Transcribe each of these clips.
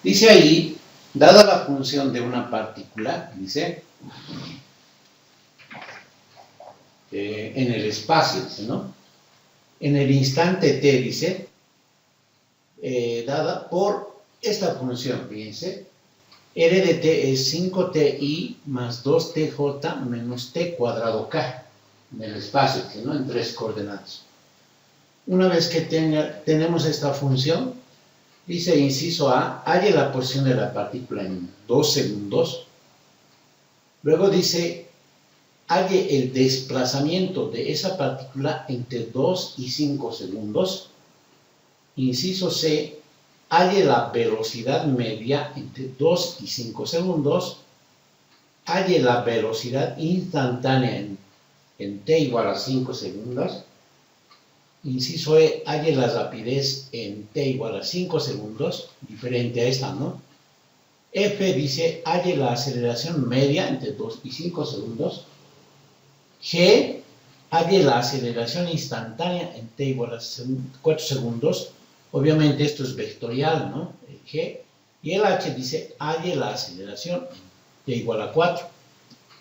Dice ahí, dada la función de una partícula, dice, en el espacio, dice, ¿no? En el instante t, dice, dada por esta función, fíjense, r de t es 5ti más 2tj menos t cuadrado k, en el espacio, ¿no? En 3 coordenadas. Una vez que tenemos esta función, dice inciso A, halle la posición de la partícula en 2 segundos. Luego dice, halle el desplazamiento de esa partícula entre 2 y 5 segundos. Inciso C, halle la velocidad media entre 2 y 5 segundos. Halle la velocidad instantánea en t igual a 5 segundos. Inciso E, halle la rapidez en t igual a 5 segundos, diferente a esta, ¿no? F dice, halle la aceleración media entre 2 y 5 segundos. G, halle la aceleración instantánea en t igual a 4 segundos. Obviamente esto es vectorial, ¿no? El G. Y el H dice, halle la aceleración en t igual a 4.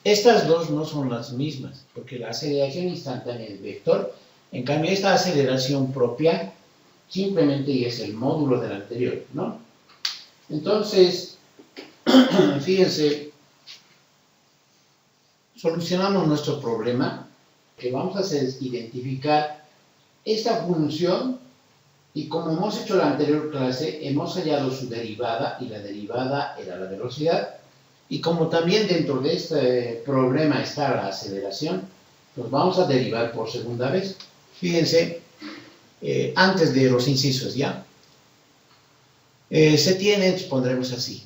Estas dos no son las mismas, porque la aceleración instantánea es vector. En cambio, esta aceleración propia simplemente es el módulo del anterior, ¿no? Entonces, fíjense, solucionamos nuestro problema. Lo que vamos a hacer es identificar esta función y como hemos hecho en la anterior clase, hemos hallado su derivada y la derivada era la velocidad. Y como también dentro de este problema está la aceleración, pues vamos a derivar por segunda vez. Fíjense, antes de los incisos, ¿ya? Se tiene, pondremos así.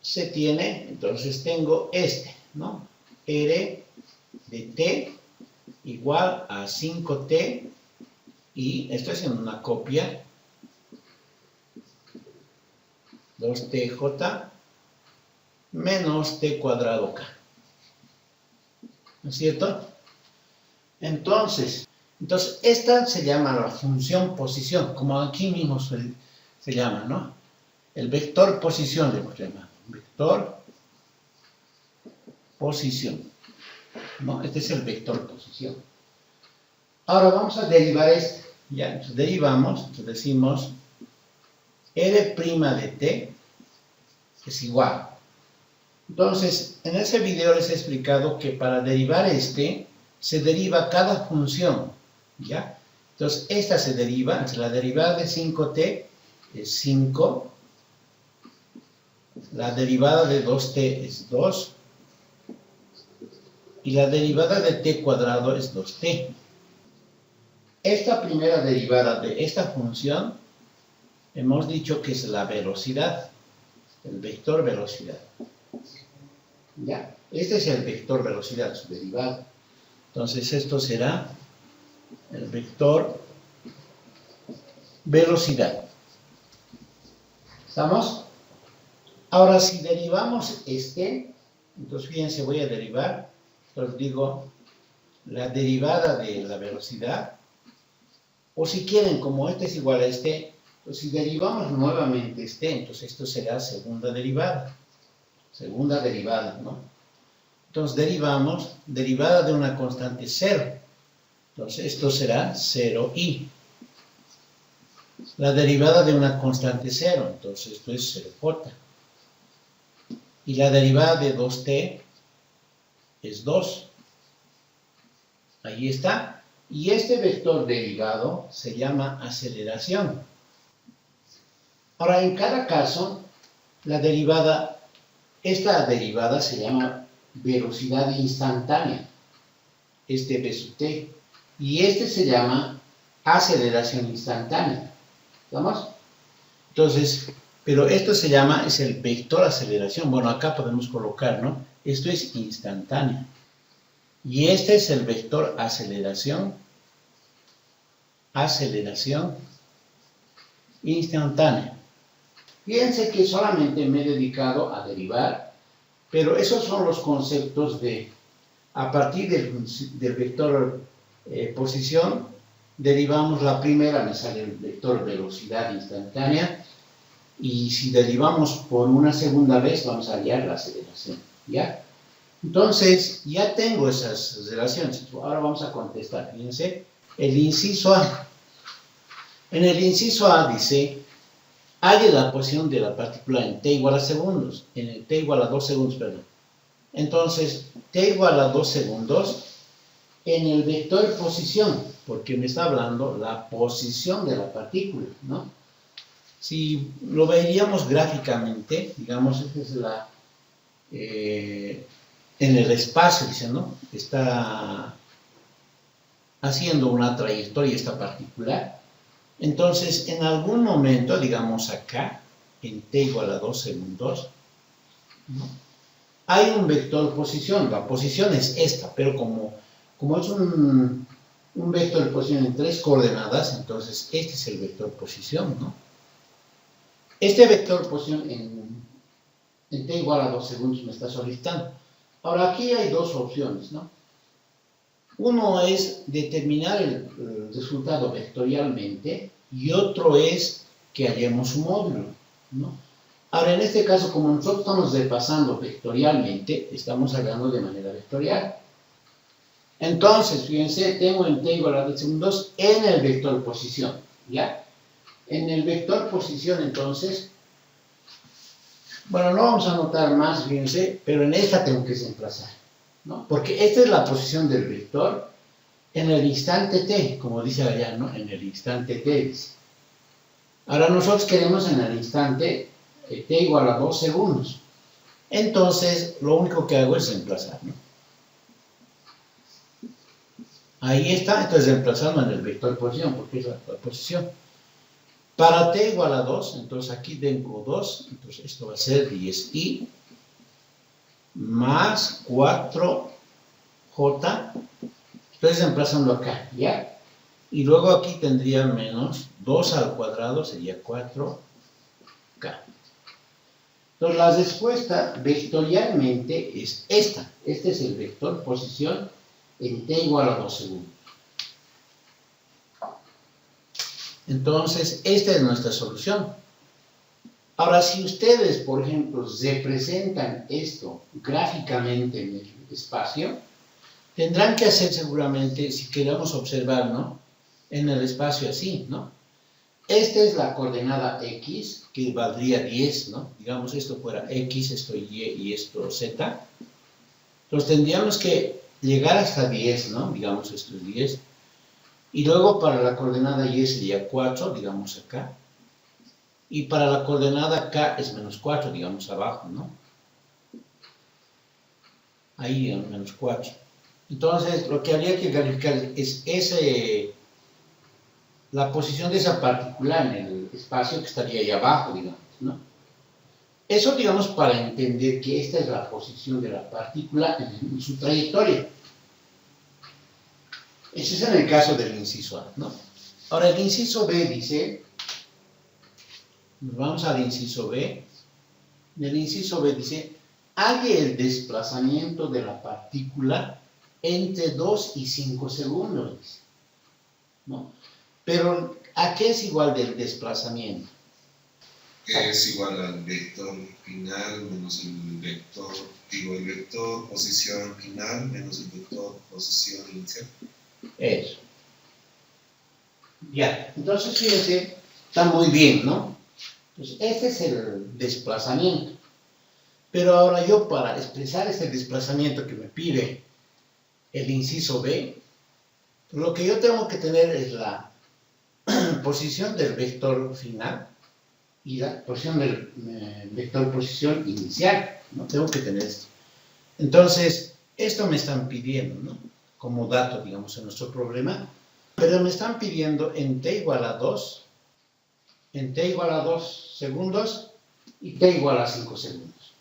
Se tiene, entonces tengo este, ¿no? R de t igual a 5t, y estoy haciendo una copia, 2tj menos t cuadrado k. ¿No es cierto? Entonces, esta se llama la función posición, como aquí mismo se llama, ¿no? El vector posición le llama. Vector posición, ¿no? Este es el vector posición. Ahora vamos a derivar este. Ya, entonces derivamos, entonces decimos R' de t es igual. Entonces, en ese video les he explicado que para derivar este, se deriva cada función, ¿ya? Entonces, esta se deriva, entonces la derivada de 5t es 5, la derivada de 2t es 2, y la derivada de t cuadrado es 2t. Esta primera derivada de esta función, hemos dicho que es la velocidad, el vector velocidad. ¿Ya? Este es el vector velocidad, su derivada. Entonces, esto será el vector velocidad. ¿Estamos? Ahora, si derivamos este, entonces fíjense, voy a derivar, entonces digo, la derivada de la velocidad, o si quieren, como este es igual a este, pues si derivamos nuevamente este, entonces esto será segunda derivada, ¿no? Entonces derivamos, derivada de una constante 0, entonces esto será 0i. La derivada de una constante 0, entonces esto es 0j. Y la derivada de 2t es 2. Ahí está. Y este vector derivado se llama aceleración. Ahora, en cada caso, esta derivada se llama velocidad instantánea, este v sub t, y este se llama aceleración instantánea. ¿Estamos? Entonces, pero esto se llama, es el vector aceleración. Bueno, acá podemos colocar, ¿no? Esto es instantáneo. Y este es el vector aceleración instantánea. Fíjense que solamente me he dedicado a derivar, pero esos son los conceptos a partir del vector posición, derivamos la primera, me sale el vector velocidad instantánea, y si derivamos por una segunda vez vamos a hallar la aceleración, ¿ya? Entonces, ya tengo esas relaciones. Ahora vamos a contestar. Fíjense, el inciso A. En el inciso A dice, halle la posición de la partícula en t igual a segundos, en el t igual a 2 segundos, perdón. Entonces, t igual a 2 segundos en el vector posición, porque me está hablando la posición de la partícula, ¿no? Si lo veríamos gráficamente, digamos, esta es la... en el espacio, dice, ¿no? Está haciendo una trayectoria esta partícula. Entonces, en algún momento, digamos acá, en t igual a 2 segundos, ¿no? Hay un vector posición. La posición es esta, pero como es un vector posición en 3 coordenadas, entonces este es el vector posición, ¿no? Este vector posición en t igual a 2 segundos me está solicitando. Ahora, aquí hay dos opciones, ¿no? Uno es determinar el resultado vectorialmente y otro es que hallemos un módulo, ¿no? Ahora, en este caso, como nosotros estamos repasando vectorialmente, estamos hablando de manera vectorial. Entonces, fíjense, tengo en t igual a 2 segundos en el vector posición, ¿ya? En el vector posición, entonces, bueno, no vamos a anotar más, fíjense, pero en esta tengo que desplazar, ¿no? Porque esta es la posición del vector en el instante t, como dice allá, ¿no? En el instante t, dice. Ahora nosotros queremos en el instante t igual a 2 segundos. Entonces, lo único que hago es reemplazar, ¿no? Ahí está, entonces reemplazando en el vector posición, porque es la posición. Para t igual a 2, entonces aquí tengo 2, entonces esto va a ser 10i más 4j, estoy reemplazando acá, ¿ya? Y luego aquí tendría menos 2 al cuadrado, sería 4k. Entonces la respuesta vectorialmente es esta. Este es el vector posición en t igual a 2 segundos. Entonces, esta es nuestra solución. Ahora, si ustedes, por ejemplo, representan esto gráficamente en el espacio, tendrán que hacer seguramente, si queremos observar, ¿no? En el espacio así, ¿no? Esta es la coordenada x, que valdría 10, ¿no? Digamos, esto fuera x, esto y y esto z. Entonces, tendríamos que llegar hasta 10, ¿no? Digamos, esto es 10. Y luego para la coordenada y sería 4, digamos acá. Y para la coordenada k es menos 4, digamos abajo, ¿no? Ahí menos 4. Entonces, lo que habría que verificar es la posición de esa partícula en el espacio que estaría ahí abajo, digamos, ¿no? Eso, digamos, para entender que esta es la posición de la partícula en su trayectoria. Ese es en el caso del inciso A, ¿no? Ahora, el inciso B dice, nos vamos al inciso B. En el inciso B dice, halle el desplazamiento de la partícula entre 2 y 5 segundos, ¿no? Pero, ¿a qué es igual del desplazamiento? Es igual al vector final menos el vector posición final menos el vector posición inicial. Eso. Ya, entonces fíjense, está muy bien, ¿no? Pues este es el desplazamiento. Pero ahora yo, para expresar este desplazamiento que me pide el inciso B, lo que yo tengo que tener es la posición del vector final y la posición del vector posición inicial, ¿no? Tengo que tener esto. Entonces, esto me están pidiendo, ¿no? Como dato, digamos, en nuestro problema, pero me están pidiendo en t igual a 2, en t igual a 2 segundos y t igual a 5 segundos.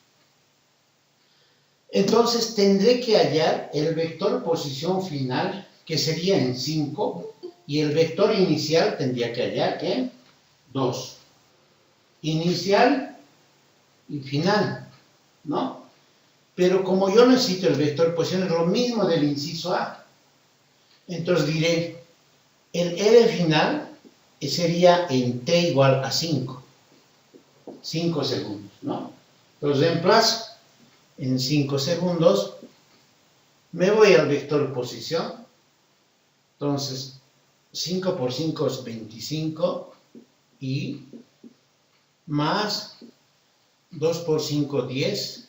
Entonces, tendré que hallar el vector posición final, que sería en 5, y el vector inicial tendría que hallar en 2. Inicial y final, ¿no? Pero como yo necesito el vector posición, es lo mismo del inciso A. Entonces diré, el L final sería en t igual a 5. 5 segundos, ¿no? Los reemplazo en 5 segundos, me voy al vector posición, entonces 5 por 5 es 25 y más 2 por 5, 10.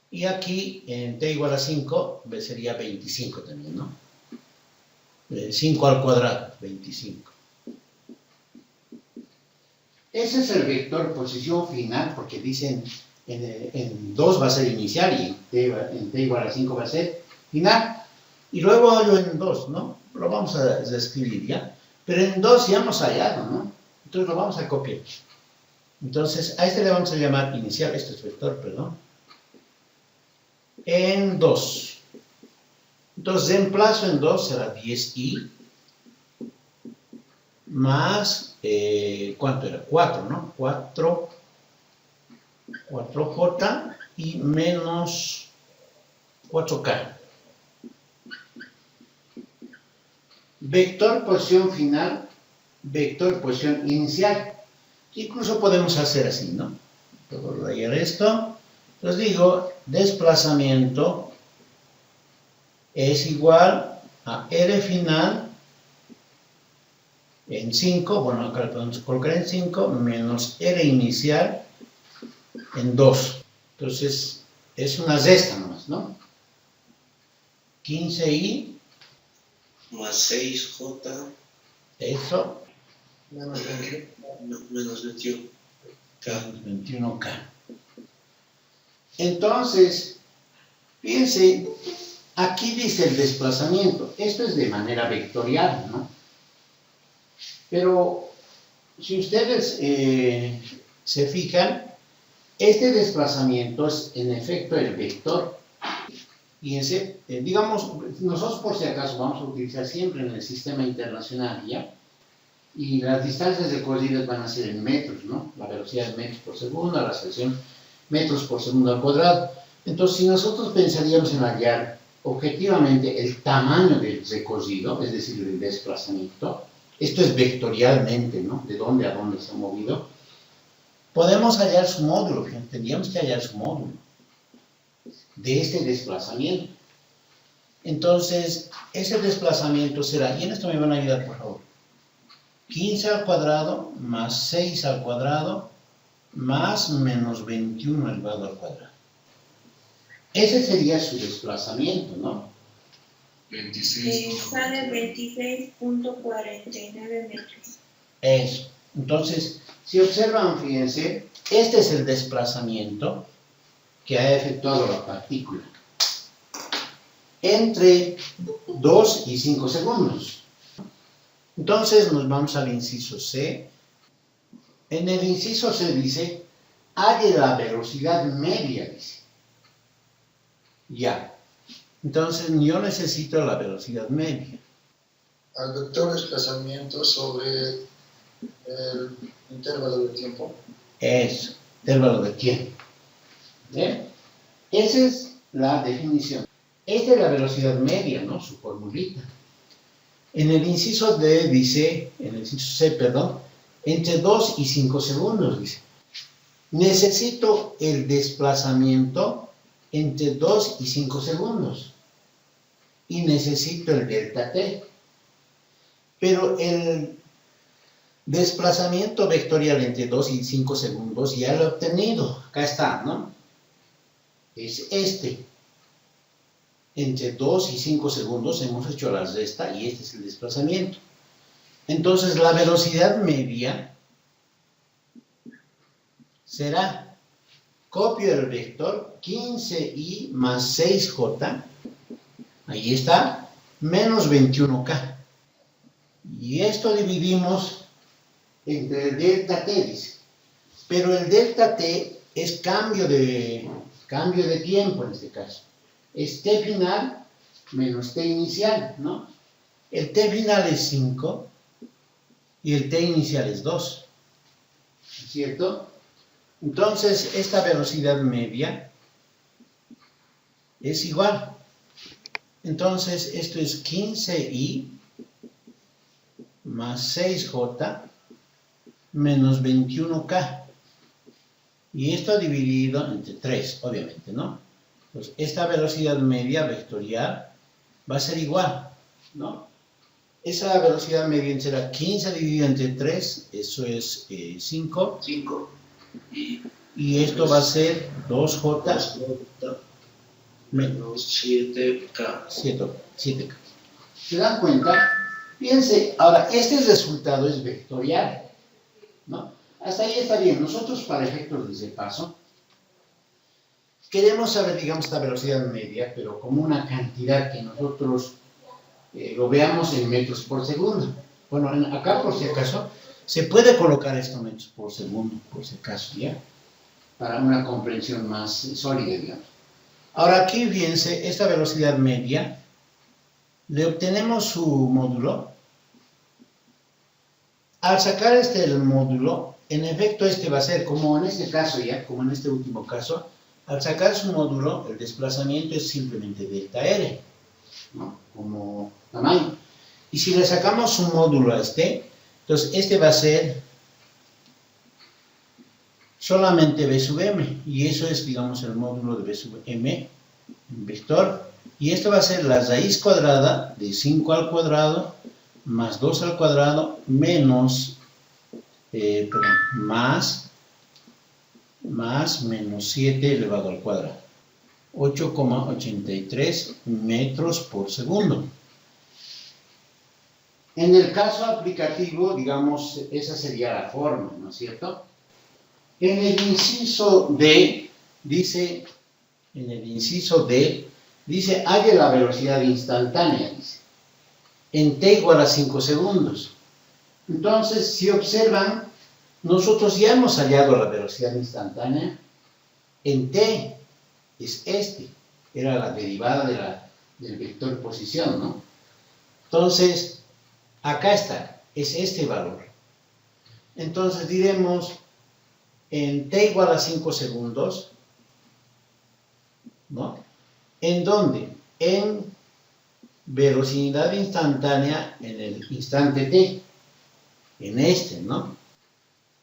Y aquí en t igual a 5 sería 25 también, ¿no? 5 al cuadrado, 25. Ese es el vector posición final, porque dicen en 2 va a ser inicial y en t igual a 5 va a ser final. Y luego hallo en 2, ¿no? Lo vamos a escribir ya. Pero en 2 ya hemos hallado, ¿no? Entonces lo vamos a copiar. Entonces a este le vamos a llamar inicial, este es vector, perdón. En 2. Entonces reemplazo en 2 será 10i más, ¿cuánto era? 4, ¿no? 4j y menos 4k. Vector posición final, vector posición inicial. Incluso podemos hacer así, ¿no? Puedo rayar esto. Les digo, desplazamiento es igual a R final en 5, bueno, acá lo podemos colocar en 5, menos R inicial en 2. Entonces, es una resta nomás, ¿no? 15i más 6j. Eso. Menos 21k. 21k. Entonces, fíjense, aquí dice el desplazamiento. Esto es de manera vectorial, ¿no? Pero, si ustedes se fijan, este desplazamiento es en efecto el vector. Fíjense, digamos, nosotros por si acaso vamos a utilizar siempre en el sistema internacional, ¿ya? Y las distancias recorridas van a ser en metros, ¿no? La velocidad en metros por segundo, la aceleración metros por segundo al cuadrado. Entonces, si nosotros pensaríamos en hallar objetivamente el tamaño del recorrido, es decir, el desplazamiento, esto es vectorialmente, ¿no? De dónde a dónde se ha movido, podemos hallar su módulo, fíjense, tendríamos que hallar su módulo de este desplazamiento. Entonces, ese desplazamiento será, y en esto me van a ayudar, por favor, 15 al cuadrado más 6 al cuadrado más menos 21 elevado al cuadrado. Ese sería su desplazamiento, ¿no? 26. Sale 26.49 metros. Eso. Entonces, si observan, fíjense, este es el desplazamiento que ha efectuado la partícula entre 2 y 5 segundos. Entonces nos vamos al inciso C. En el inciso C dice, halle la velocidad media, dice. Ya. Entonces yo necesito la velocidad media. Al vector desplazamiento sobre el intervalo de tiempo. Eso, intervalo de tiempo. ¿Bien? Esa es la definición. Esta es la velocidad media, ¿no? Su formulita. En el inciso D dice, en el inciso C, perdón, entre 2 y 5 segundos, dice. Necesito el desplazamiento entre 2 y 5 segundos. Y necesito el delta t. Pero el desplazamiento vectorial entre 2 y 5 segundos ya lo he obtenido. Acá está, ¿no? Es este. Entre 2 y 5 segundos hemos hecho la resta y este es el desplazamiento. Entonces la velocidad media será, copio el vector 15i más 6j, ahí está, menos 21k. Y esto dividimos entre el delta t, dice. Pero el delta t es cambio de tiempo en este caso. Es t final menos t inicial, ¿no? El t final es 5 y el t inicial es 2, ¿cierto? Entonces, esta velocidad media es igual. Entonces, esto es 15i más 6j menos 21K. Y esto dividido entre 3, obviamente, ¿no? Pues esta velocidad media vectorial va a ser igual, ¿no? Esa velocidad media será 15 dividido entre 3, eso es 5. 5. Y esto va a ser 2J menos 7K. 7K. ¿Se dan cuenta? Fíjense, ahora, este resultado es vectorial, ¿no? Hasta ahí está bien. Nosotros, para efectos de paso, queremos saber, digamos, esta velocidad media, pero como una cantidad que nosotros lo veamos en metros por segundo. Bueno, acá, por si acaso, se puede colocar esto en metros por segundo, por si acaso, ¿ya? Para una comprensión más sólida, digamos. Ahora, aquí, fíjense, esta velocidad media, le obtenemos su módulo. Al sacar el módulo, en efecto este va a ser, como en este caso ya, como en este último caso, al sacar su módulo, el desplazamiento es simplemente delta R, ¿no? Como tamaño. Y si le sacamos su módulo a entonces este va a ser solamente B sub M, y eso es, digamos, el módulo de B sub M, en vector, y esto va a ser la raíz cuadrada de 5 al cuadrado más 2 al cuadrado menos, más menos 7 elevado al cuadrado. 8,83 metros por segundo. En el caso aplicativo, digamos, esa sería la forma, ¿no es cierto? En el inciso D, dice, halle la velocidad instantánea, dice, en t igual a 5 segundos. Entonces, si observan, nosotros ya hemos hallado la velocidad instantánea en t, es era la derivada del vector de posición, ¿no? Entonces, acá está, es este valor. Entonces diremos, en t igual a 5 segundos, ¿no? ¿En dónde? En velocidad instantánea en el instante t, en ¿no?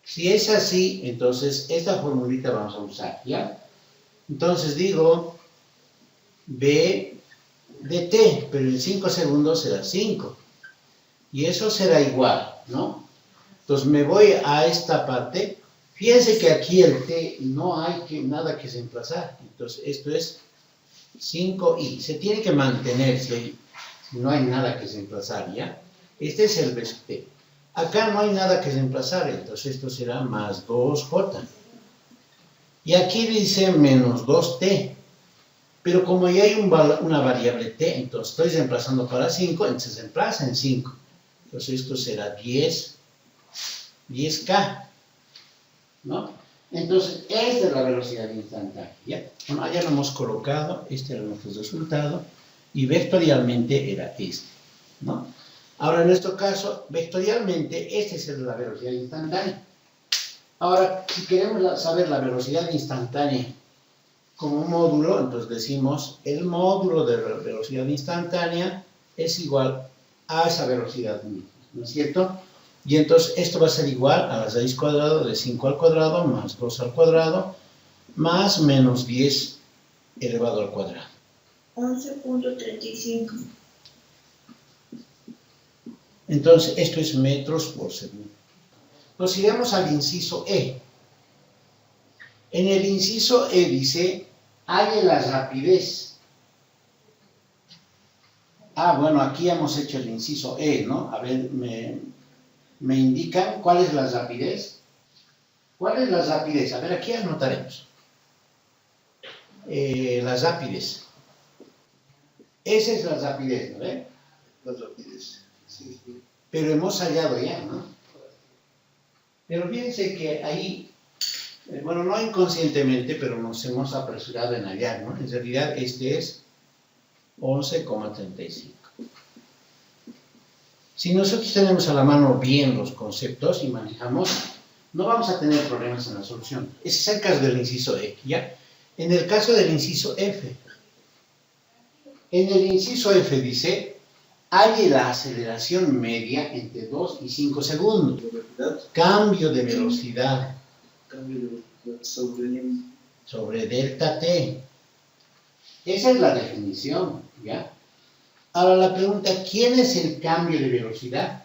Si es así, entonces esta formulita vamos a usar, ¿ya? Entonces digo, b de t, pero en 5 segundos será 5. Y eso será igual, ¿no? Entonces me voy a esta parte. Fíjense que aquí el t no hay nada que reemplazar. Entonces esto es 5i. Se tiene que mantener si no hay nada que reemplazar, ¿ya? Este es el b sub t. Acá no hay nada que reemplazar, entonces esto será más 2j. Y aquí dice menos 2t. Pero como ya hay una variable t, entonces estoy reemplazando para 5, entonces reemplaza en 5. Entonces esto será 10k, ¿no? Entonces, esta es la velocidad instantánea, ¿ya? Bueno, ya lo hemos colocado, este era nuestro resultado, y vectorialmente era ¿no? Ahora, en nuestro caso, vectorialmente, esta es la velocidad instantánea. Ahora, si queremos saber la velocidad instantánea como un módulo, entonces decimos, el módulo de la velocidad instantánea es igual a esa velocidad misma, ¿no es cierto? Y entonces esto va a ser igual a la raíz cuadrada de 5 al cuadrado más 2 al cuadrado más menos 10 elevado al cuadrado. 11.35. Entonces esto es metros por segundo. Nos iremos al inciso E. En el inciso E dice, halle la rapidez. Bueno, aquí hemos hecho el inciso E, ¿no? A ver, ¿me indican cuál es la rapidez? ¿Cuál es la rapidez? A ver, aquí anotaremos. La rapidez. Esa es la rapidez, ¿no ve? La rapidez. Sí. Pero hemos hallado ya, ¿no? Pero fíjense que ahí, bueno, no inconscientemente, pero nos hemos apresurado en hallar, ¿no? En realidad este es 11,35. Si nosotros tenemos a la mano bien los conceptos y manejamos, no vamos a tener problemas en la solución. Ese es el caso del inciso E, ¿ya? En el caso del inciso F. En el inciso F dice, halle la aceleración media entre 2 y 5 segundos. Velocidad. Cambio de velocidad Cambio de velocidad sobre delta t. Esa es la definición, ¿ya? Ahora la pregunta, ¿quién es el cambio de velocidad?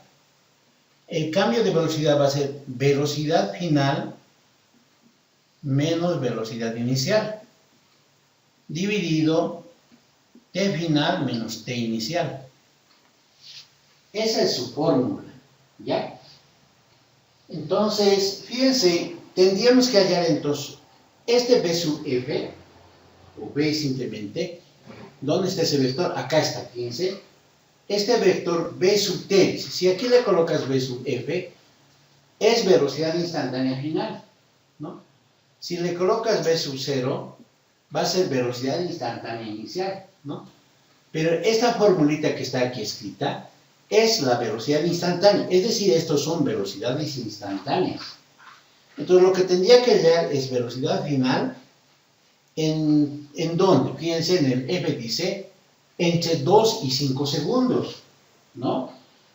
El cambio de velocidad va a ser velocidad final menos velocidad inicial, dividido t final menos t inicial. Esa es su fórmula, ¿ya? Entonces, fíjense, tendríamos que hallar entonces este b sub f, o b simplemente, ¿dónde está ese vector? Acá está, fíjense. Este vector b sub t, si aquí le colocas b sub f, es velocidad instantánea final, ¿no? Si le colocas b sub 0, va a ser velocidad instantánea inicial, ¿no? Pero esta formulita que está aquí escrita es la velocidad instantánea, es decir, estos son velocidades instantáneas. Entonces lo que tendría que hallar es velocidad final, ¿en dónde? Fíjense, en el f dice entre 2 y 5 segundos, ¿no?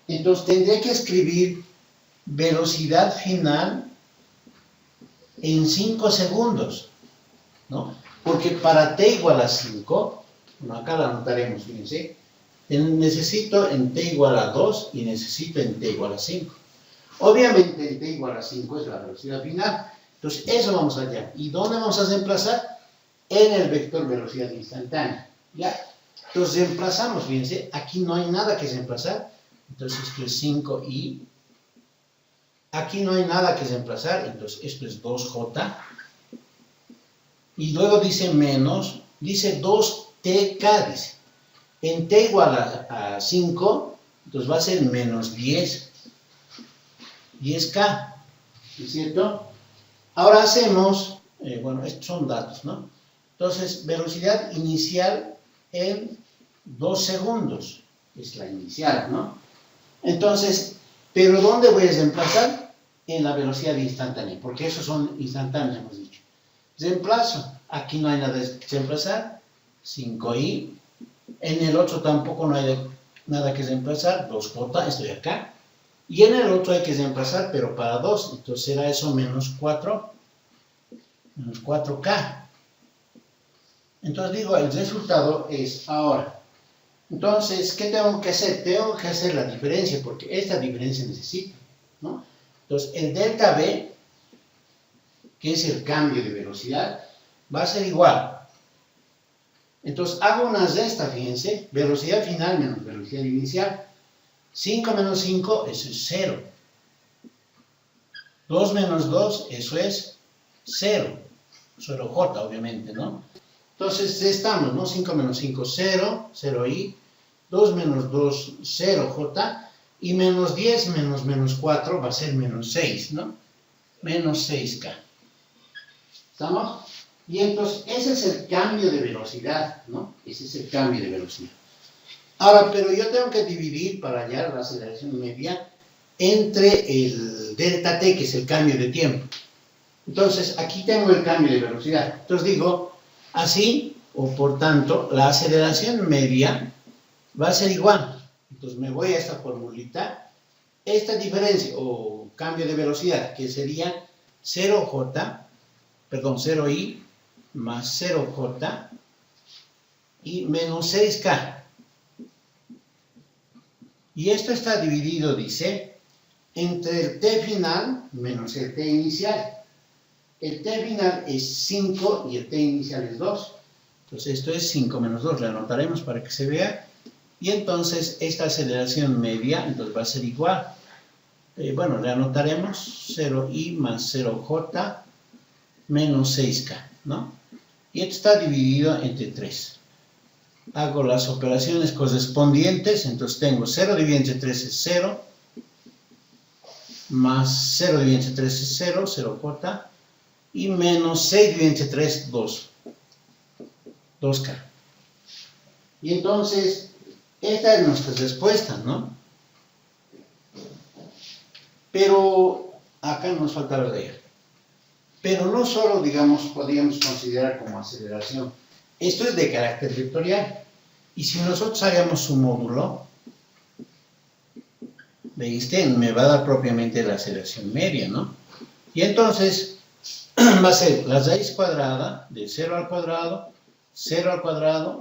Entonces tendría que escribir velocidad final en 5 segundos, ¿no? Porque para t igual a 5, bueno, acá la anotaremos, fíjense, necesito en t igual a 2 y necesito en t igual a 5. Obviamente en t igual a 5 es la velocidad final, entonces eso vamos a hallar. ¿Y dónde vamos a reemplazar? En el vector velocidad instantánea, ¿ya? Entonces reemplazamos, fíjense, aquí no hay nada que reemplazar, entonces esto es 5i, aquí no hay nada que reemplazar, entonces esto es 2j, y luego dice menos, dice 2tk, dice, en t igual a 5, entonces va a ser menos 10k, ¿es cierto? Ahora hacemos, bueno, estos son datos, ¿no? Entonces, velocidad inicial en 2 segundos, es la inicial, ¿no? Entonces, ¿pero dónde voy a reemplazar? En la velocidad instantánea, porque esos son instantáneos, hemos dicho. Reemplazo, aquí no hay nada que reemplazar, 5i, en el otro tampoco no hay nada que reemplazar, 2j, estoy acá, y en el otro hay que reemplazar, pero para 2, entonces será eso menos 4, menos 4k. Entonces digo, el resultado es ahora. Entonces, ¿qué tengo que hacer? Tengo que hacer la diferencia, porque esta diferencia necesito, ¿no? Entonces, el delta B, que es el cambio de velocidad, va a ser igual. Entonces, hago una resta, fíjense, velocidad final menos velocidad inicial. 5 menos 5, eso es 0. 2 menos 2, eso es 0. 0j, obviamente, ¿no? Entonces, estamos, ¿no? 5 menos 5, 0, 0i. 2 menos 2, 0j. Y menos 10 menos menos 4 va a ser menos 6, ¿no? Menos 6k. ¿Estamos? Y entonces, ese es el cambio de velocidad, ¿no? Ese es el cambio de velocidad. Ahora, pero yo tengo que dividir para hallar la aceleración media entre el delta t, que es el cambio de tiempo. Entonces, aquí tengo el cambio de velocidad. Entonces digo, así, o por tanto, la aceleración media va a ser igual. Entonces me voy a esta formulita. Esta diferencia, o cambio de velocidad, que sería 0i más 0j y menos 6k. Y esto está dividido, dice, entre el t final menos el t inicial. El t final es 5 y el t inicial es 2. Entonces esto es 5 menos 2, le anotaremos para que se vea. Y entonces esta aceleración media entonces va a ser igual. Bueno, le anotaremos 0i más 0j menos 6k, ¿no? Y esto está dividido entre 3. Hago las operaciones correspondientes, entonces tengo 0 dividido entre 3 es 0, más 0 dividido entre 3 es 0, 0j, y menos 6 dividido entre 3, 2, 2k. Y entonces, esta es nuestra respuesta, ¿no? Pero, acá nos falta ver de ella. Pero no solo, digamos, podríamos considerar como aceleración. Esto es de carácter vectorial. Y si nosotros hagamos su módulo, ¿Veiste? Me va a dar propiamente la aceleración media, ¿no? Y entonces va a ser la raíz cuadrada de 0 al cuadrado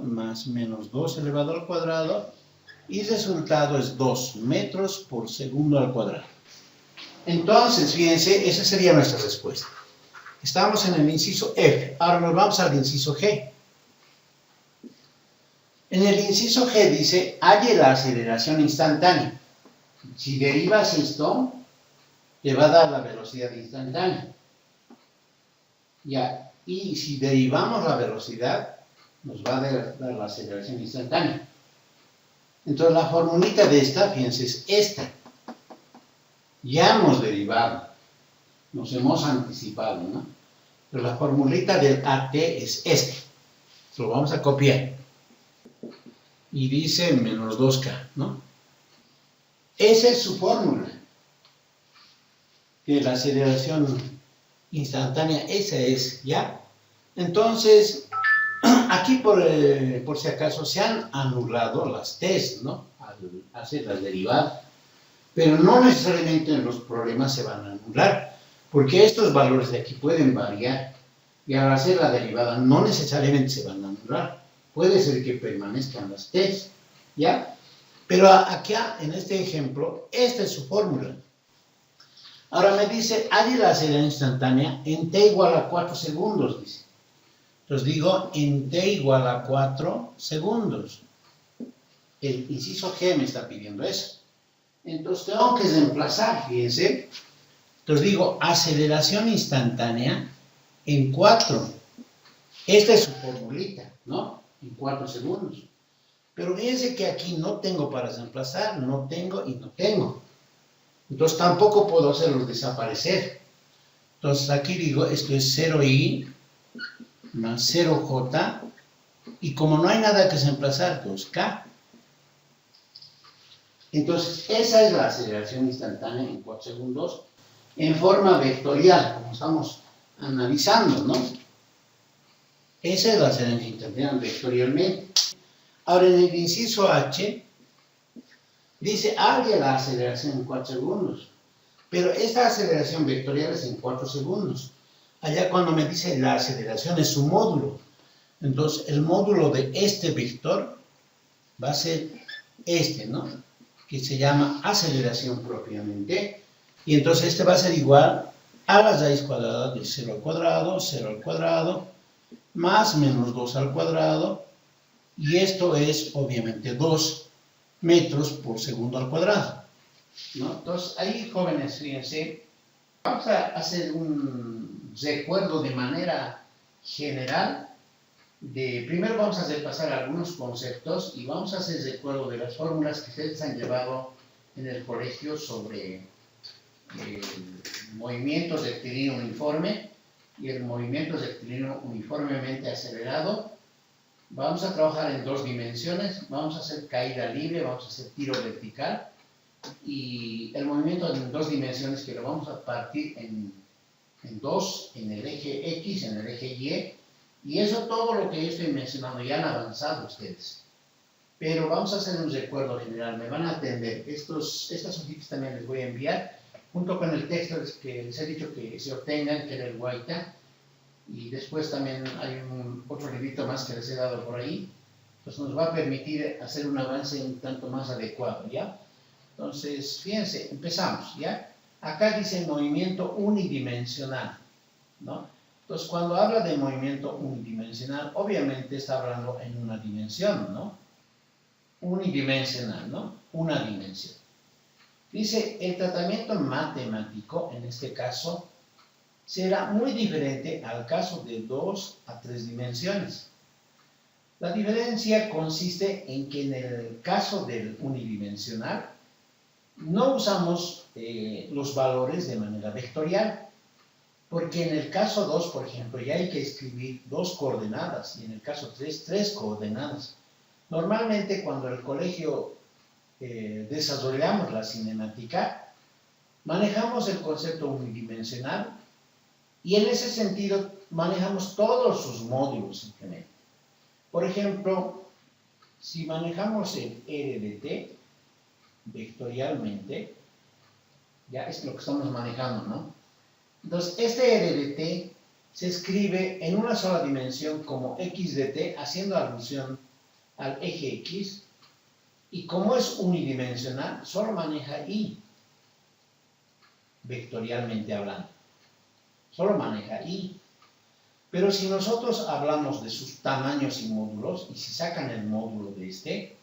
más menos 2 elevado al cuadrado, y el resultado es 2 metros por segundo al cuadrado. Entonces, fíjense, esa sería nuestra respuesta. Estamos en el inciso F. Ahora nos vamos al inciso G. En el inciso G dice, halle la aceleración instantánea. Si derivas esto, te va a dar la velocidad instantánea. Ya, y si derivamos la velocidad, nos va a dar la aceleración instantánea. Entonces la formulita de esta, fíjense, es esta. Ya hemos derivado, nos hemos anticipado, ¿no? Pero la formulita del AT es esta. Lo vamos a copiar. Y dice menos 2K, ¿no? Esa es su fórmula. Que la aceleración instantánea, esa es, ¿ya? Entonces, aquí por si acaso se han anulado las T's, ¿no? Al hacer las derivadas. Pero no necesariamente los problemas se van a anular, porque estos valores de aquí pueden variar. Y al hacer la derivada no necesariamente se van a anular. Puede ser que permanezcan las T's, ¿ya? Pero aquí, en este ejemplo, esta es su fórmula. Ahora me dice, halle la aceleración instantánea en t igual a 4 segundos, dice. Entonces digo, en t igual a 4 segundos. El inciso G me está pidiendo eso. Entonces tengo que reemplazar, fíjense. Entonces digo, aceleración instantánea en 4. Esta es su formulita, ¿no? En 4 segundos. Pero fíjense que aquí no tengo para reemplazar, no tengo y no tengo. Entonces tampoco puedo hacerlos desaparecer. Entonces aquí digo, esto es 0i más 0j, y como no hay nada que reemplazar, 2k. Entonces esa es la aceleración instantánea en 4 segundos en forma vectorial, como estamos analizando, ¿no? Esa es la aceleración instantánea vectorialmente. Ahora en el inciso H dice, halle la aceleración en 4 segundos. Pero esta aceleración vectorial es en 4 segundos. Allá cuando me dice la aceleración es su módulo. Entonces el módulo de este vector va a ser este, ¿no? Que se llama aceleración propiamente. Y entonces este va a ser igual a la raíz cuadrada de 0 al cuadrado, más menos 2 al cuadrado. Y esto es obviamente 2 metros por segundo al cuadrado, ¿no? Entonces ahí, jóvenes, fíjense, vamos a hacer un recuerdo de manera general. Primero vamos a repasar algunos conceptos y vamos a hacer recuerdo de las fórmulas que ustedes han llevado en el colegio sobre el movimiento rectilíneo uniforme y el movimiento rectilíneo uniformemente acelerado. Vamos a trabajar en 2 dimensiones, vamos a hacer caída libre, vamos a hacer tiro vertical, y el movimiento en 2 dimensiones que lo vamos a partir en 2, en el eje X, en el eje y eso todo lo que yo estoy mencionando ya han avanzado ustedes. Pero vamos a hacer un recuerdo general, me van a atender, estas hojitas también les voy a enviar, junto con el texto que les he dicho que se obtengan, que era el Guaita. Y después también hay otro librito más que les he dado por ahí. Pues nos va a permitir hacer un avance un tanto más adecuado, ¿ya? Entonces, fíjense, empezamos, ¿ya? Acá dice movimiento unidimensional, ¿no? Entonces, cuando habla de movimiento unidimensional, obviamente está hablando en una dimensión, ¿no? Unidimensional, ¿no? Una dimensión. Dice, el tratamiento matemático, en este caso, será muy diferente al caso de 2 a 3 dimensiones. La diferencia consiste en que en el caso del unidimensional no usamos los valores de manera vectorial, porque en el caso 2, por ejemplo, ya hay que escribir 2 coordenadas y en el caso 3, 3 coordenadas. Normalmente cuando en el colegio desarrollamos la cinemática, manejamos el concepto unidimensional. Y en ese sentido manejamos todos sus módulos simplemente. Por ejemplo, si manejamos el R de t vectorialmente, Ya es lo que estamos manejando, ¿no? Entonces, este r de t se escribe en una sola dimensión como x de t, haciendo alusión al eje x, y como es unidimensional, solo maneja y, vectorialmente hablando. Solo maneja y. Pero si nosotros hablamos de sus tamaños y módulos, y si sacan el módulo de este,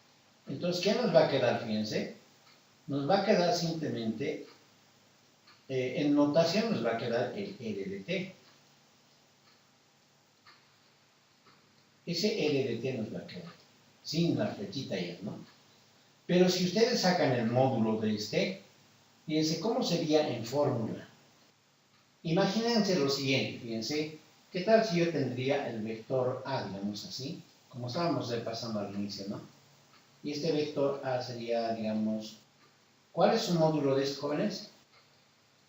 entonces, ¿qué nos va a quedar? Fíjense, nos va a quedar simplemente, en notación nos va a quedar el r de t. Ese r de t nos va a quedar, sin la flechita ya, ¿no? Pero si ustedes sacan el módulo de este, fíjense cómo sería en fórmula. Imagínense lo siguiente, fíjense, ¿qué tal si yo tendría el vector A, digamos así, como estábamos repasando al inicio, ¿no? Y este vector A sería, digamos, ¿cuál es su módulo de estos jóvenes?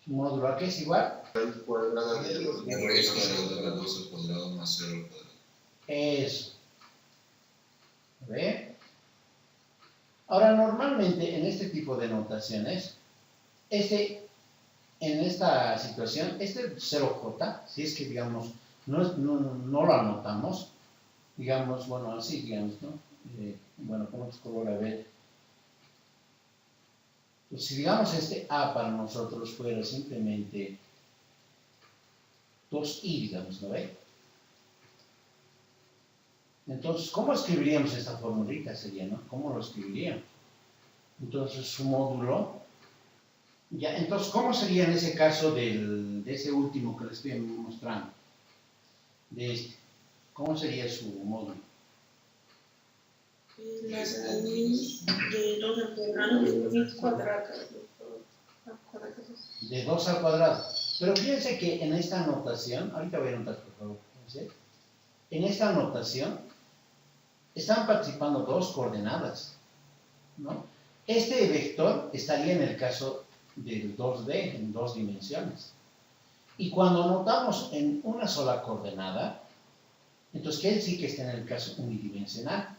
Su módulo A, ¿qué es igual? El cuadrado de La raíz cuadrada de la 2 al cuadrado más 0 al cuadrado. Eso. A ver. Ahora, normalmente en este tipo de notaciones, en esta situación, este 0j, si es que, digamos, no lo anotamos, digamos, bueno, así, digamos, ¿no? Bueno, con otro color, a ver. Pues si, digamos, este A para nosotros fuera simplemente 2i, digamos, ¿no ve? Entonces, ¿cómo escribiríamos esta formulita? Sería, ¿no? ¿Cómo lo escribiríamos? Entonces, su módulo. Ya, entonces, ¿cómo sería en ese caso de ese último que les estoy mostrando? De este. ¿Cómo sería su módulo? La raíz de 2 al cuadrado de x cuadrado. De 2 al cuadrado. Pero fíjense que en esta notación, ahorita voy a anotar, por favor, fíjense, en esta notación están participando dos coordenadas, ¿no? Este vector estaría en el caso del 2D, en dos dimensiones. Y cuando notamos en una sola coordenada, entonces quiere decir que está en el caso unidimensional.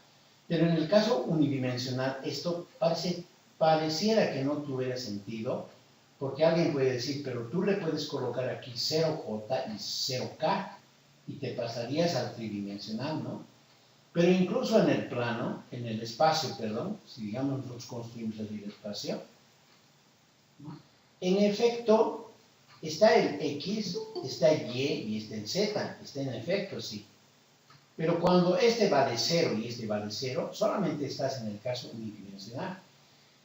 Pero en el caso unidimensional, esto pareciera que no tuviera sentido, porque alguien puede decir, pero tú le puedes colocar aquí 0j y 0k, y te pasarías al tridimensional, ¿no? Pero incluso en el plano, en el espacio, perdón, si digamos nosotros construimos así el espacio, ¿no? En efecto, está el x, está el y y está el z, está en efecto, sí. Pero cuando este va de 0 y este va de 0, solamente estás en el caso unidimensional.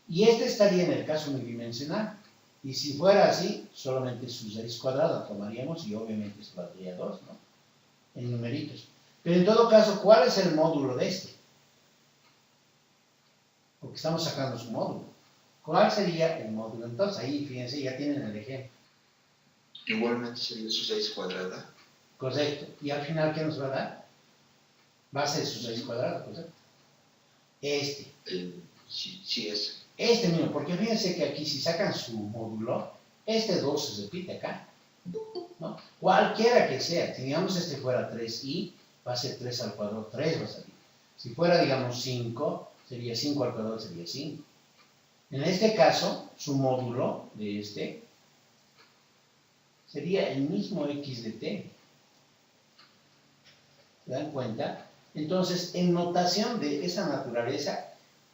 Y este estaría en el caso unidimensional. Y si fuera así, solamente su raíz cuadrada tomaríamos y obviamente esto valdría 2, ¿no? En numeritos. Pero en todo caso, ¿cuál es el módulo de este? Porque estamos sacando su módulo. ¿Cuál sería el módulo? Entonces ahí, fíjense, ya tienen el ejemplo. igualmente sería su raíz cuadrada. Correcto. Y al final, ¿qué nos va a dar? Va a ser su raíz cuadrada, correcto. Este. Sí, es. Este mismo, porque fíjense que aquí si sacan su módulo, este 2 se repite acá, ¿no? Cualquiera que sea, si digamos este fuera 3i, va a ser 3 al cuadrado, 3 va a salir. Si fuera, digamos, 5, sería 5 al cuadrado, sería 5. En este caso, su módulo de este sería el mismo x de t. ¿Se dan cuenta? Entonces, en notación de esa naturaleza,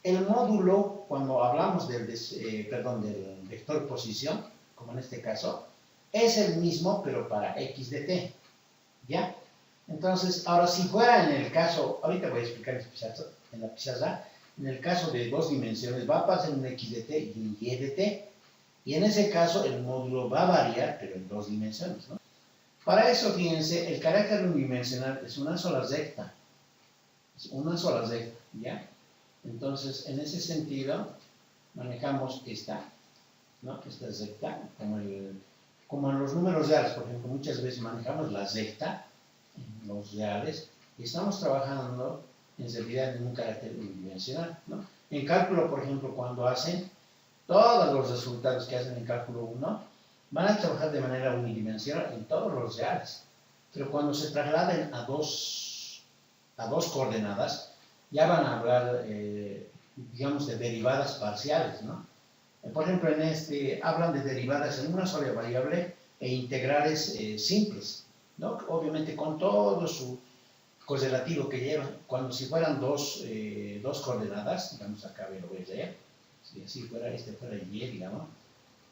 el módulo, cuando hablamos del vector posición, como en este caso, es el mismo, pero para x de t. ¿Ya? Entonces, ahora si fuera en el caso, ahorita voy a explicar en la pizarra, en el caso de dos dimensiones, va a pasar un x de t y un y de t. Y en ese caso, el módulo va a variar, pero en dos dimensiones, ¿no? Para eso, fíjense, el carácter unidimensional es una sola recta. Es una sola recta, ¿ya? Entonces, en ese sentido, manejamos esta, ¿no? Esta recta, como en los números reales, por ejemplo, muchas veces manejamos la recta en los reales y estamos trabajando en realidad en un carácter unidimensional, ¿no? En cálculo, por ejemplo, cuando hacen todos los resultados que hacen en cálculo 1, van a trabajar de manera unidimensional en todos los reales, pero cuando se trasladen a dos coordenadas, ya van a hablar, digamos, de derivadas parciales, ¿no? Por ejemplo, en este hablan de derivadas en una sola variable e integrales simples, ¿no? Obviamente con todo su correlativo que llevan, cuando si fueran dos coordenadas, digamos acá lo voy a leer, si así fuera, fuera y, digamos,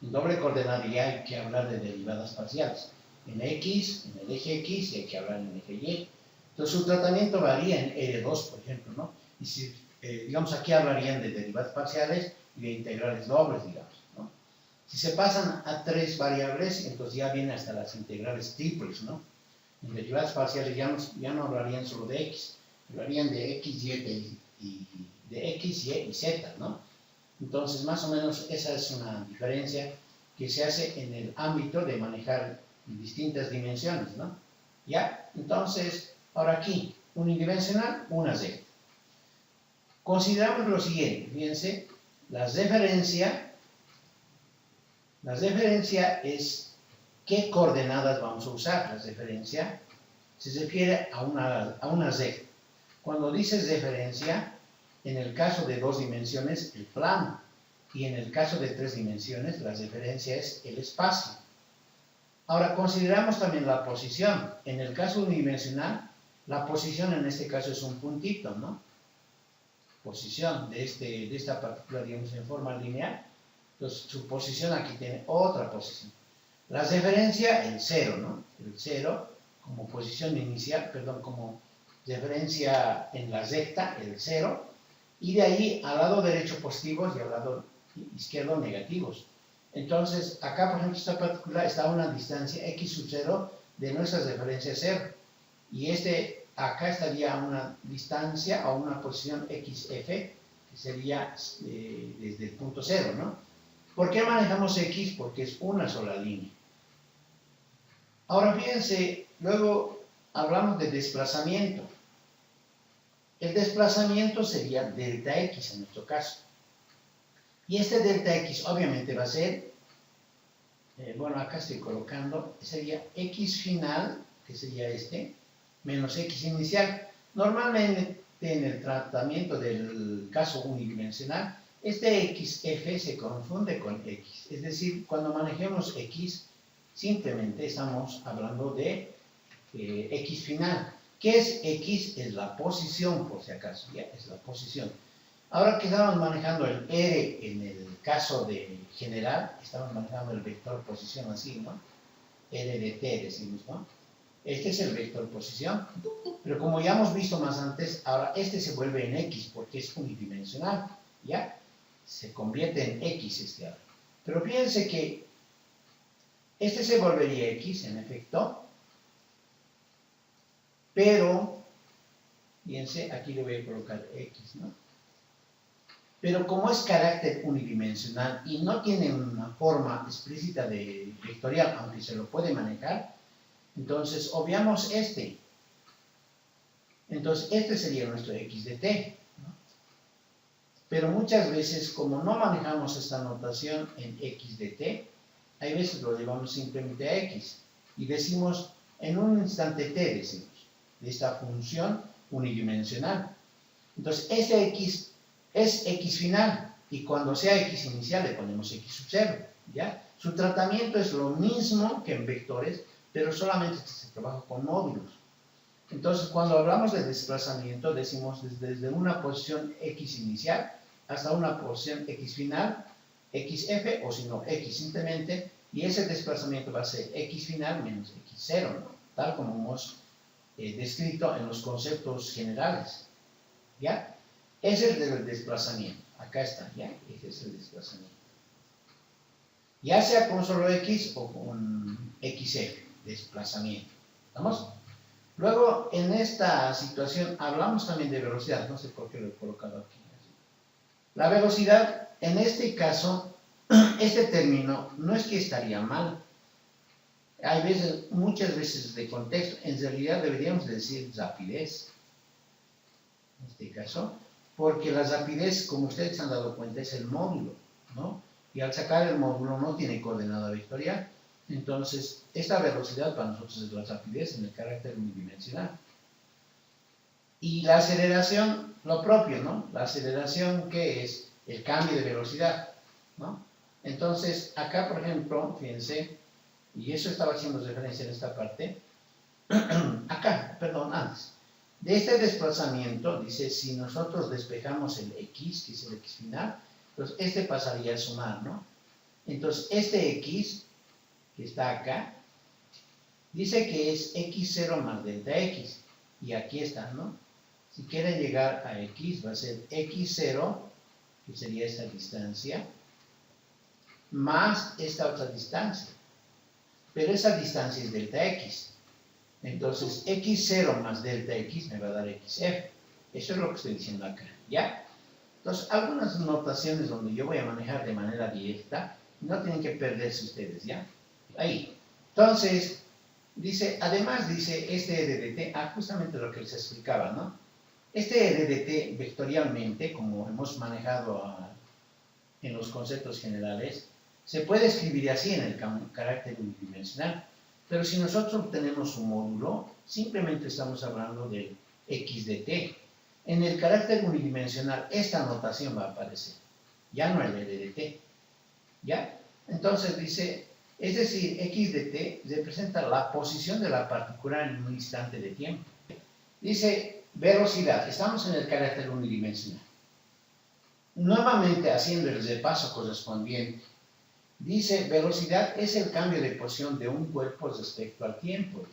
en doble coordenada ya hay que hablar de derivadas parciales, en X, en el eje X, y hay que hablar en el eje Y. Entonces su tratamiento varía en R2, por ejemplo, ¿no? Y si, digamos, aquí hablarían de derivadas parciales y de integrales dobles, digamos, ¿no? Si se pasan a 3 variables, entonces ya viene hasta las integrales triples, ¿no? En derivadas parciales ya no hablarían solo de X, hablarían de X, Y y Z, ¿no? Entonces, más o menos, esa es una diferencia que se hace en el ámbito de manejar distintas dimensiones, ¿no? ¿Ya? Entonces, ahora aquí, unidimensional, una Z. Consideramos lo siguiente, fíjense, la referencia es qué coordenadas vamos a usar. La referencia se refiere a una Z. Cuando dices referencia, en el caso de 2 dimensiones, el plano, y en el caso de 3 dimensiones, la referencia es el espacio. Ahora, consideramos también la posición. En el caso unidimensional, la posición en este caso es un puntito, ¿no? Posición de esta partícula, digamos, en forma lineal. Entonces, su posición aquí tiene otra posición. La referencia, el 0, ¿no? El 0 como posición inicial, perdón, como referencia en la recta, el 0, y de ahí al lado derecho positivos y al lado izquierdo negativos. Entonces, acá, por ejemplo, esta partícula está a una distancia x sub 0 de nuestra referencia 0. Y acá estaría a una distancia, a una posición xf, que sería desde el punto 0, ¿no? ¿Por qué manejamos x? Porque es una sola línea. Ahora, fíjense, luego hablamos de desplazamiento. El desplazamiento sería delta x en nuestro caso. Y este delta x obviamente va a ser, bueno, acá estoy colocando, sería x final, que sería menos x inicial. Normalmente en el tratamiento del caso unidimensional, xf se confunde con x. Es decir, cuando manejemos x, simplemente estamos hablando de x final. ¿Qué es x? Es la posición, por si acaso, ya, es la posición. Ahora que estamos manejando el R en el caso de general, estamos manejando el vector posición así, ¿no? R de t decimos, ¿no? Este es el vector posición, pero como ya hemos visto más antes, ahora se vuelve en x porque es unidimensional, ¿ya? Se convierte en x ahora. Pero fíjense que se volvería x, en efecto, pero, fíjense, aquí le voy a colocar x, ¿no? Pero como es carácter unidimensional y no tiene una forma explícita de vectorial, aunque se lo puede manejar, entonces obviamos Entonces sería nuestro x de t, ¿no? Pero muchas veces, como no manejamos esta notación en x de t, hay veces lo llevamos simplemente a x y decimos en un instante t, decimos, de esta función unidimensional. Entonces, x es x final, y cuando sea x inicial le ponemos x sub 0, ¿ya? Su tratamiento es lo mismo que en vectores, pero solamente se trabaja con módulos. Entonces, cuando hablamos de desplazamiento, decimos desde una posición x inicial hasta una posición x final, xf, o si no, x simplemente, y ese desplazamiento va a ser x final menos x0, ¿no? Tal como hemos descrito en los conceptos generales, ¿ya? Ese es el desplazamiento. Acá está, ¿ya? Ese es el desplazamiento. Ya sea con solo x o con xf, desplazamiento. ¿Estamos? Luego, en esta situación, hablamos también de velocidad. No sé por qué lo he colocado aquí. La velocidad, en este caso, este término no es que estaría mal. Hay veces, muchas veces de contexto, en realidad deberíamos decir rapidez. En este caso, porque la rapidez, como ustedes se han dado cuenta, es el módulo, ¿no? Y al sacar el módulo no tiene coordenada vectorial. Entonces, esta velocidad para nosotros es la rapidez en el carácter unidimensional. Y la aceleración, lo propio, ¿no? La aceleración, ¿qué es? El cambio de velocidad, ¿no? Entonces, acá, por ejemplo, fíjense, y eso estaba haciendo referencia en esta parte, acá, perdón, antes. De este desplazamiento, dice, si nosotros despejamos el x, que es el x final, pues este pasaría a sumar, ¿no? Entonces, este x, que está acá, dice que es x0 más delta x, y aquí está, ¿no? Si quieren llegar a x, va a ser x0, que sería esta distancia, más esta otra distancia. Pero esa distancia es delta x. Entonces, x0 más delta x me va a dar xf. Eso es lo que estoy diciendo acá, ¿ya? Entonces, algunas notaciones donde yo voy a manejar de manera directa, no tienen que perderse ustedes, ¿ya? Ahí. Entonces, dice, además dice este RDT, justamente lo que les explicaba, ¿no? Este RDT vectorialmente, como hemos manejado en los conceptos generales, se puede escribir así en el carácter unidimensional, pero si nosotros tenemos un módulo, simplemente estamos hablando de x de t. En el carácter unidimensional, esta notación va a aparecer, ya no el RDT, ¿ya? Entonces dice, es decir, x de t representa la posición de la partícula en un instante de tiempo. Dice, velocidad, estamos en el carácter unidimensional. Nuevamente, haciendo el repaso correspondiente, dice, velocidad es el cambio de posición de un cuerpo respecto al tiempo,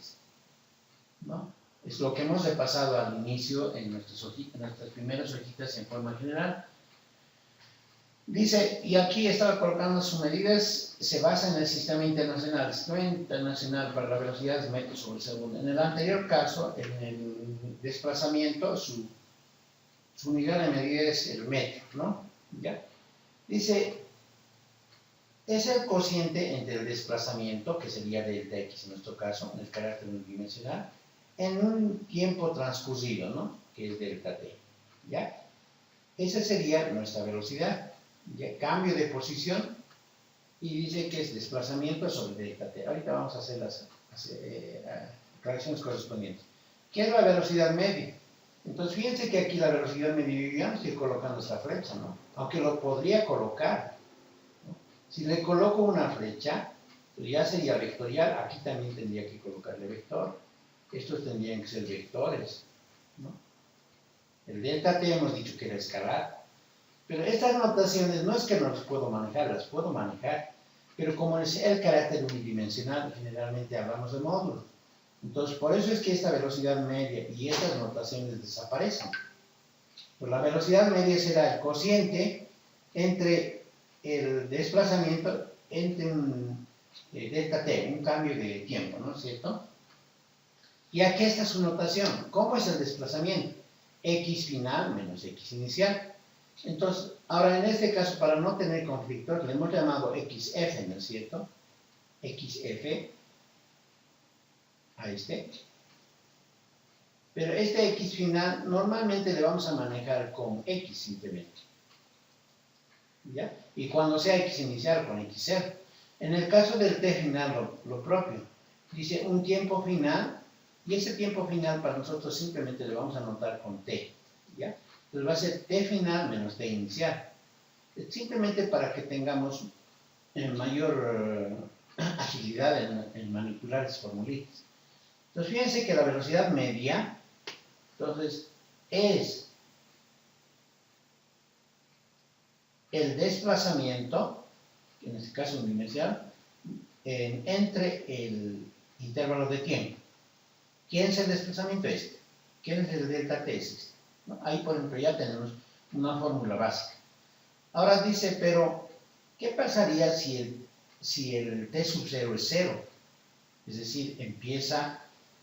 ¿no? Es lo que hemos repasado al inicio en nuestras primeras hojitas en forma general. Dice, y aquí estaba colocando sus medidas, se basa en el sistema internacional. El sistema internacional para la velocidad es metros sobre segundo. En el anterior caso, en el desplazamiento, su unidad de medida es el metro, ¿no? ¿Ya? Dice, es el cociente entre el desplazamiento, que sería delta x en nuestro caso, en el carácter unidimensional, en un tiempo transcurrido, ¿no? Que es delta t, ¿ya? Esa sería nuestra velocidad, ¿ya? Cambio de posición, y dice que es desplazamiento sobre delta t. Ahorita vamos a hacer las reacciones correspondientes. ¿Qué es la velocidad media? Entonces, fíjense que aquí la velocidad media, yo ya no estoy colocando esta flecha, ¿no? Aunque lo podría colocar, ¿no? Si le coloco una flecha, pues ya sería vectorial, aquí también tendría que colocarle vector. Estos tendrían que ser vectores, ¿no? El delta t hemos dicho que era escalar. Pero estas notaciones no es que no las puedo manejar, las puedo manejar. Pero como es el carácter unidimensional, generalmente hablamos de módulos. Entonces, por eso es que esta velocidad media y estas notaciones desaparecen. Pues la velocidad media será el cociente entre el desplazamiento entre un delta t, un cambio de tiempo, ¿no es cierto? Y aquí está su notación. ¿Cómo es el desplazamiento? X final menos X inicial. Entonces, ahora en este caso, para no tener conflicto, le hemos llamado XF, ¿no es cierto? XF a este. Pero este X final normalmente le vamos a manejar con X simplemente, ¿ya? Y cuando sea X inicial con XR. En el caso del T final, lo propio. Dice un tiempo final, y ese tiempo final para nosotros simplemente le vamos a anotar con T, ¿ya? Entonces va a ser T final menos T inicial. Simplemente para que tengamos mayor agilidad en manipular esas formulitas. Entonces fíjense que la velocidad media, entonces, es el desplazamiento, en este caso unidimensional, entre el intervalo de tiempo. ¿Quién es el desplazamiento? Este. ¿Quién es el delta t? Es este, ¿no? Ahí, por ejemplo, ya tenemos una fórmula básica. Ahora dice, pero, ¿qué pasaría si el t sub 0 es 0? Es decir, empieza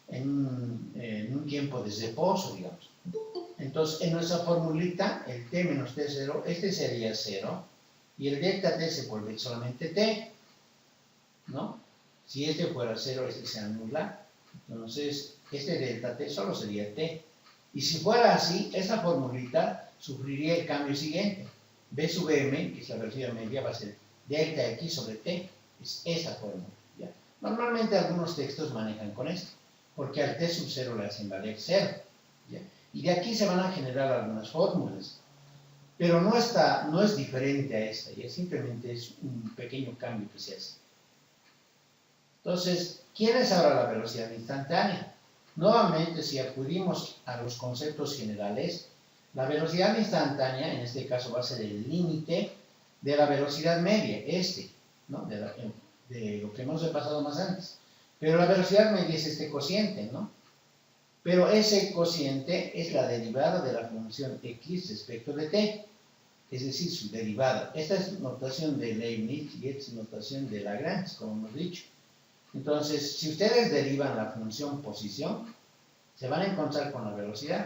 en un tiempo de reposo, digamos. Entonces, en nuestra formulita, el t menos t0, este sería 0, y el delta t se vuelve solamente t, ¿no? Si este fuera 0, este se anula, entonces este delta t solo sería t. Y si fuera así, esa formulita sufriría el cambio siguiente. B sub m, que es la velocidad media, va a ser delta x sobre t. Es esa fórmula, ¿ya? Normalmente algunos textos manejan con esto, porque al t sub 0 le hacen valer 0, ¿ya? Y de aquí se van a generar algunas fórmulas. Pero no es diferente a esta, ya simplemente es un pequeño cambio que se hace. Entonces, ¿quién es ahora la velocidad instantánea? Nuevamente, si acudimos a los conceptos generales, la velocidad instantánea, en este caso, va a ser el límite de la velocidad media, ¿no? De lo que hemos repasado más antes. Pero la velocidad media es este cociente, ¿no? Pero ese cociente es la derivada de la función x respecto de t, es decir, su derivada. Esta es notación de Leibniz y esta es notación de Lagrange, como hemos dicho. Entonces, si ustedes derivan la función posición, se van a encontrar con la velocidad.